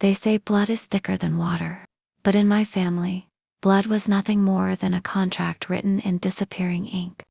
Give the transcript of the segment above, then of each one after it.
They say blood is thicker than water. But in my family, blood was nothing more than a contract written in disappearing ink.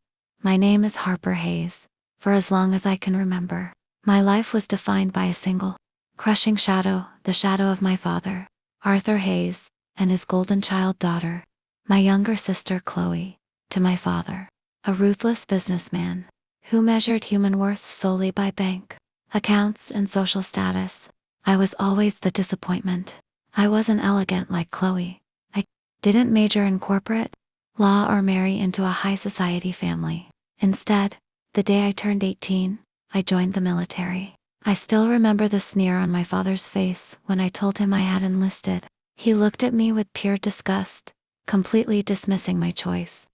My name is Harper Hayes. For as long as I can remember, my life was defined by a single, crushing shadow, the shadow of my father, Arthur Hayes, and his golden child daughter, my younger sister Chloe, to my father, a ruthless businessman who measured human worth solely by bank accounts and social status. I was always the disappointment. I wasn't elegant like Chloe. I didn't major in corporate law or marry into a high society family. Instead, the day I turned 18, I joined the military. I still remember the sneer on my father's face when I told him I had enlisted. He looked at me with pure disgust, completely dismissing my choice.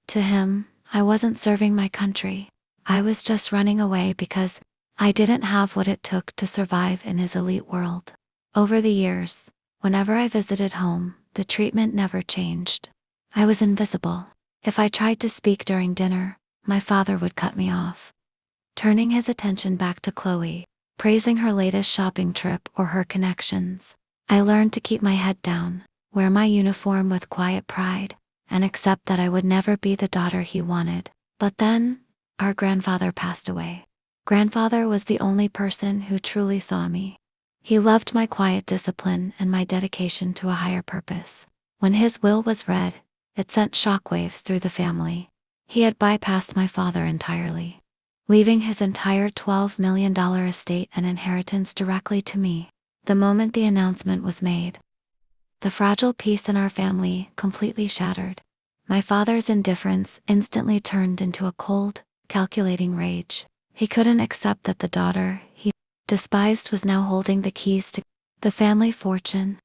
To him, I wasn't serving my country. I was just running away because I didn't have what it took to survive in his elite world. Over the years, whenever I visited home, the treatment never changed. I was invisible. If I tried to speak during dinner, my father would cut me off. Turning his attention back to Chloe, praising her latest shopping trip or her connections, I learned to keep my head down, wear my uniform with quiet pride, and accept that I would never be the daughter he wanted. But then, our grandfather passed away. Grandfather was the only person who truly saw me. He loved my quiet discipline and my dedication to a higher purpose. When his will was read, it sent shockwaves through the family. He had bypassed my father entirely, leaving his entire $12 million estate and inheritance directly to me. The moment the announcement was made, the fragile peace in our family completely shattered. My father's indifference instantly turned into a cold, calculating rage. He couldn't accept that the daughter he despised was now holding the keys to the family fortune.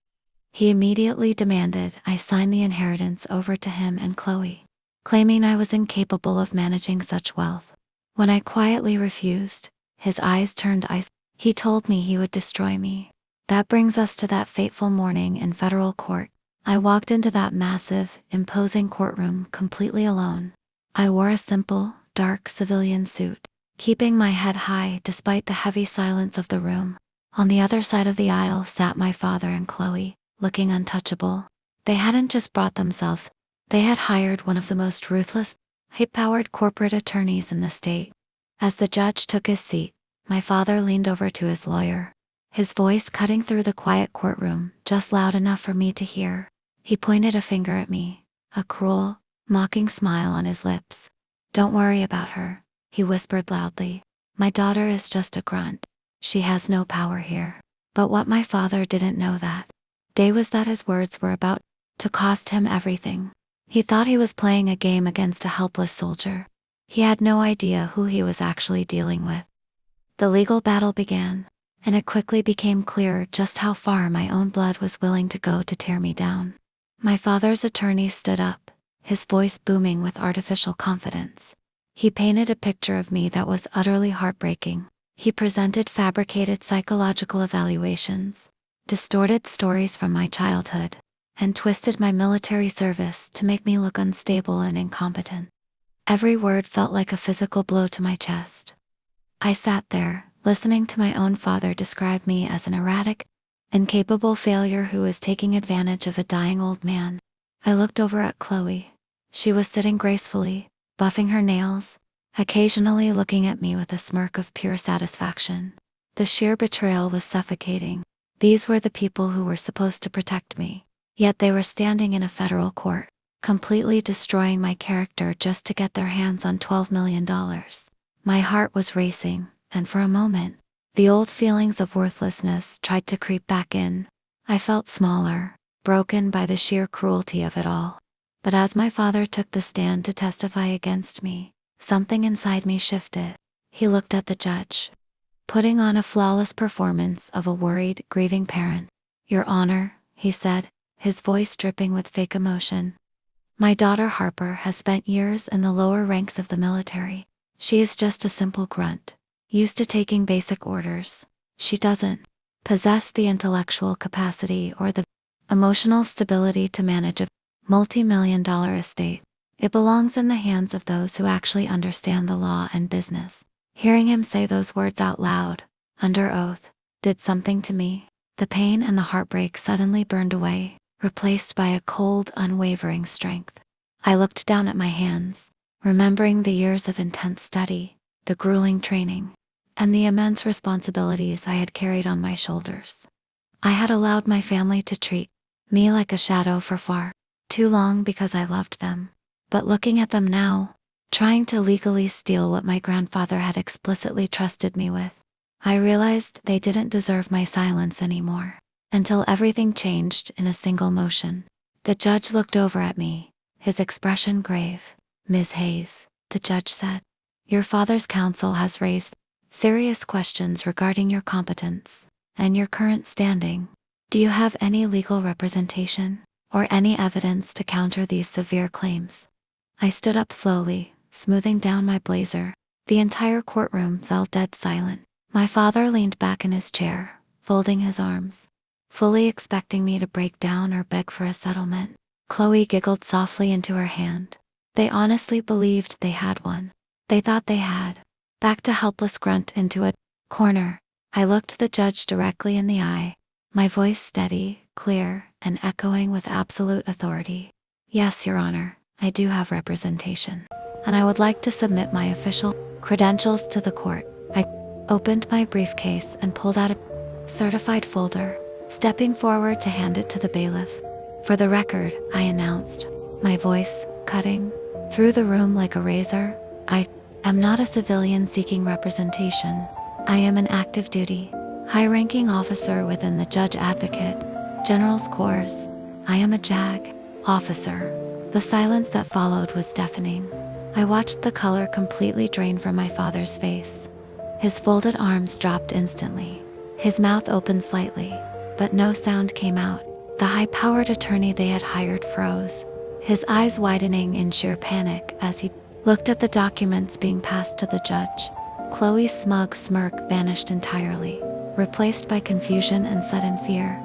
He immediately demanded I sign the inheritance over to him and Chloe, claiming I was incapable of managing such wealth. When I quietly refused, his eyes turned ice. He told me he would destroy me. That brings us to that fateful morning in federal court. I walked into that massive, imposing courtroom completely alone. I wore a simple, dark civilian suit, keeping my head high despite the heavy silence of the room. On the other side of the aisle sat my father and Chloe, looking untouchable. They hadn't just brought themselves, they had hired one of the most ruthless, high-powered corporate attorneys in the state. As the judge took his seat, my father leaned over to his lawyer, his voice cutting through the quiet courtroom, just loud enough for me to hear. He pointed a finger at me, a cruel, mocking smile on his lips. "Don't worry about her," he whispered loudly. "My daughter is just a grunt. She has no power here." But what my father didn't know that day was that his words were about to cost him everything. He thought he was playing a game against a helpless soldier. He had no idea who he was actually dealing with. The legal battle began, and it quickly became clear just how far my own blood was willing to go to tear me down. My father's attorney stood up, his voice booming with artificial confidence. He painted a picture of me that was utterly heartbreaking. He presented fabricated psychological evaluations, distorted stories from my childhood, and twisted my military service to make me look unstable and incompetent. Every word felt like a physical blow to my chest. I sat there, listening to my own father describe me as an erratic, incapable failure who was taking advantage of a dying old man. I looked over at Chloe. She was sitting gracefully, buffing her nails, occasionally looking at me with a smirk of pure satisfaction. The sheer betrayal was suffocating. These were the people who were supposed to protect me, yet they were standing in a federal court, completely destroying my character just to get their hands on $12 million. My heart was racing, and for a moment, the old feelings of worthlessness tried to creep back in. I felt smaller, broken by the sheer cruelty of it all. But as my father took the stand to testify against me, something inside me shifted. He looked at the judge, putting on a flawless performance of a worried, grieving parent. "Your Honor," he said, his voice dripping with fake emotion, "my daughter Harper has spent years in the lower ranks of the military. She is just a simple grunt, used to taking basic orders. She doesn't possess the intellectual capacity or the emotional stability to manage a multi-million-dollar estate. It belongs in the hands of those who actually understand the law and business." Hearing him say those words out loud, under oath, did something to me. The pain and the heartbreak suddenly burned away, replaced by a cold, unwavering strength. I looked down at my hands, remembering the years of intense study, the grueling training, and the immense responsibilities I had carried on my shoulders. I had allowed my family to treat me like a shadow for far too long because I loved them. But looking at them now, trying to legally steal what my grandfather had explicitly trusted me with, I realized they didn't deserve my silence anymore. Until everything changed in a single motion. The judge looked over at me, his expression grave. "Ms. Hayes," the judge said, "your father's counsel has raised serious questions regarding your competence and your current standing. Do you have any legal representation or any evidence to counter these severe claims?" I stood up slowly, smoothing down my blazer. The entire courtroom fell dead silent. My father leaned back in his chair, folding his arms, fully expecting me to break down or beg for a settlement. Chloe giggled softly into her hand. They honestly believed they had one. They thought they had. Backed a helpless Grunt into a corner. I looked the judge directly in the eye, my voice steady, clear, and echoing with absolute authority. "Yes, Your Honor, I do have representation, and I would like to submit my official credentials to the court." I opened my briefcase and pulled out a certified folder, stepping forward to hand it to the bailiff. "For the record," I announced, my voice cutting through the room like a razor, "I am not a civilian seeking representation. I am an active duty, high-ranking officer within the Judge Advocate General's Corps. I am a JAG officer." The silence that followed was deafening. I watched the color completely drain from my father's face. His folded arms dropped instantly. His mouth opened slightly, but no sound came out. The high-powered attorney they had hired froze, his eyes widening in sheer panic as he looked at the documents being passed to the judge. Chloe's smug smirk vanished entirely, replaced by confusion and sudden fear.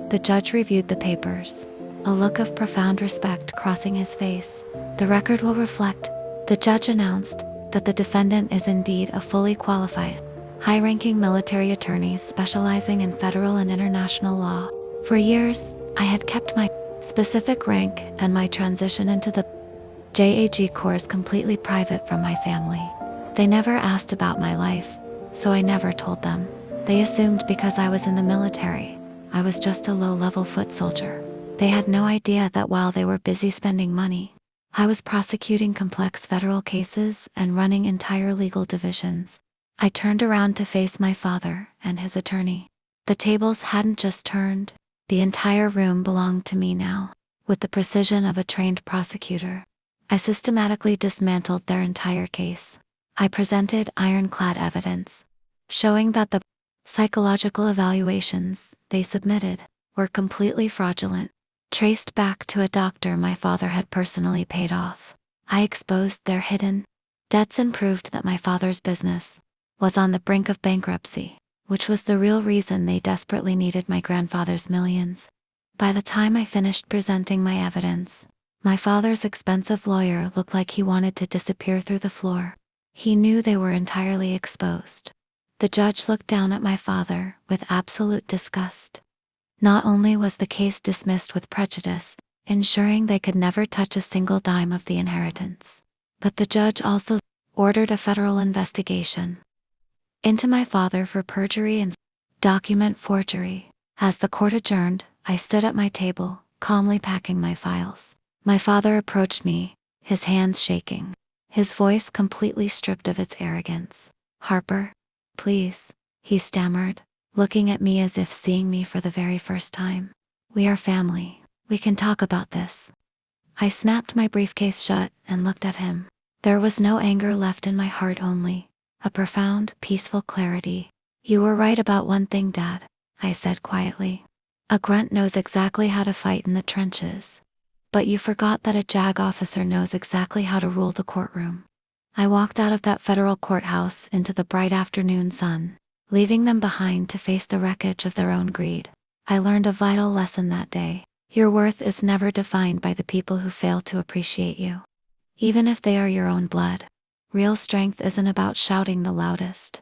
The judge reviewed the papers, a look of profound respect crossing his face. "The record will reflect," the judge announced, "that the defendant is indeed a fully qualified, high-ranking military attorney specializing in federal and international law. For years, I had kept my specific rank and my transition into the JAG Corps completely private from my family. They never asked about my life, so I never told them. They assumed because I was in the military, I was just a low-level foot soldier. They had no idea that while they were busy spending money, I was prosecuting complex federal cases and running entire legal divisions." I turned around to face my father and his attorney. The tables hadn't just turned. The entire room belonged to me now. With the precision of a trained prosecutor, I systematically dismantled their entire case. I presented ironclad evidence, showing that the psychological evaluations they submitted were completely fraudulent, traced back to a doctor my father had personally paid off. I exposed their hidden debts and proved that my father's business was on the brink of bankruptcy, which was the real reason they desperately needed my grandfather's millions. By the time I finished presenting my evidence, my father's expensive lawyer looked like he wanted to disappear through the floor. He knew they were entirely exposed. The judge looked down at my father with absolute disgust. Not only was the case dismissed with prejudice, ensuring they could never touch a single dime of the inheritance, but the judge also ordered a federal investigation into my father for perjury and document forgery. As the court adjourned, I stood at my table, calmly packing my files. My father approached me, his hands shaking, his voice completely stripped of its arrogance. "Harper, please," he stammered, looking at me as if seeing me for the very first time. "We are family. We can talk about this." I snapped my briefcase shut and looked at him. There was no anger left in my heart, only a profound, peaceful clarity. "You were right about one thing, Dad," I said quietly. "A grunt knows exactly how to fight in the trenches. But you forgot that a JAG officer knows exactly how to rule the courtroom." I walked out of that federal courthouse into the bright afternoon sun, leaving them behind to face the wreckage of their own greed. I learned a vital lesson that day. Your worth is never defined by the people who fail to appreciate you, even if they are your own blood. Real strength isn't about shouting the loudest.